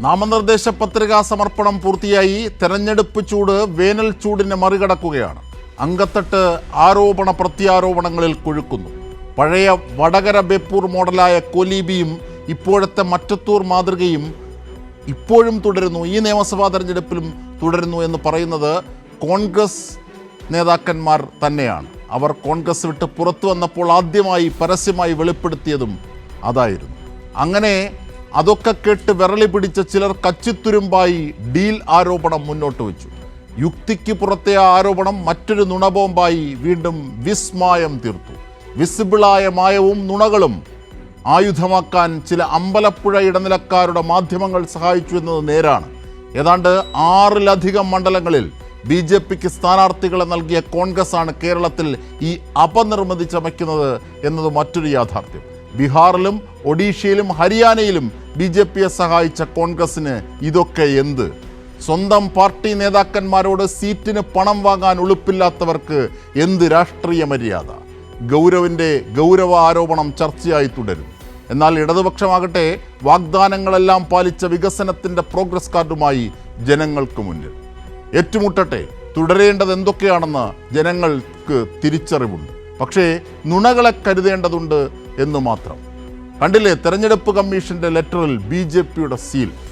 നാമനിർദ്ദേശ പത്രികാ സമർപ്പണം പൂർത്തിയായി. തെരഞ്ഞെടുപ്പ് ചൂട് വേനൽ ചൂടിനെ മറികടക്കുകയാണ്. അങ്കത്തട്ട് ആരോപണ പ്രത്യാരോപണങ്ങളിൽ കൊഴുക്കുന്നു. പഴയ വടകര ബേപ്പൂർ മോഡലായ കൊലീബിയും ഇപ്പോഴത്തെ മറ്റത്തൂർ മാതൃകയും ഇപ്പോഴും തുടരുന്നു, ഈ നിയമസഭാ തെരഞ്ഞെടുപ്പിലും തുടരുന്നു എന്ന് പറയുന്നത് കോൺഗ്രസ് നേതാക്കന്മാർ തന്നെയാണ്. അവർ കോൺഗ്രസ് വിട്ട് പുറത്തു വന്നപ്പോൾ ആദ്യമായി പരസ്യമായി വെളിപ്പെടുത്തിയതും അതായിരുന്നു. അങ്ങനെ അതൊക്കെ കേട്ട് വിരളി പിടിച്ച ചിലർ കച്ചിത്തുരുമ്പായി ഡീൽ ആരോപണം മുന്നോട്ട് വെച്ചു. യുക്തിക്ക് പുറത്തെ ആരോപണം മറ്റൊരു നുണബോംബായി വീണ്ടും വിസ്മായം തീർത്തു. വിസിബിളായ മായവും നുണകളും ആയുധമാക്കാൻ ചില അമ്പലപ്പുഴ ഇടനിലക്കാരുടെ മാധ്യമങ്ങൾ സഹായിച്ചു എന്നത് നേരാണ്. ഏതാണ്ട് 6-ലധികം മണ്ഡലങ്ങളിൽ BJPക്ക് സ്ഥാനാർത്ഥികളെ നൽകിയ കോൺഗ്രസ്സാണ് കേരളത്തിൽ ഈ അപനിർമ്മിതി ചമയ്ക്കുന്നത് എന്നത് മറ്റൊരു യാഥാർത്ഥ്യം. ബീഹാറിലും ഒഡീഷയിലും ഹരിയാനയിലും BJPയെ സഹായിച്ച കോൺഗ്രസ്സിന് ഇതൊക്കെ എന്ത്? സ്വന്തം പാർട്ടി നേതാക്കന്മാരോട് സീറ്റിന് പണം വാങ്ങാൻ ഉളുപ്പില്ലാത്തവർക്ക് എന്ത് രാഷ്ട്രീയ മര്യാദ? ഗൗരവിൻ്റെ ഗൗരവ ആരോപണം ചർച്ചയായി തുടരും. എന്നാൽ ഇടതുപക്ഷമാകട്ടെ വാഗ്ദാനങ്ങളെല്ലാം പാലിച്ച വികസനത്തിൻ്റെ പ്രോഗ്രസ് കാർഡുമായി ജനങ്ങൾക്ക് മുന്നിൽ. ഏറ്റുമുട്ടട്ടെ, തുടരേണ്ടത് എന്തൊക്കെയാണെന്ന് ജനങ്ങൾക്ക് തിരിച്ചറിവുണ്ട്. പക്ഷേ നുണകളെ കരുതേണ്ടതുണ്ട് എന്ന് മാത്രം. കണ്ടില്ലേ തെരഞ്ഞെടുപ്പ് കമ്മീഷൻ്റെ ലെറ്ററിൽ BJPയുടെ സീൽ?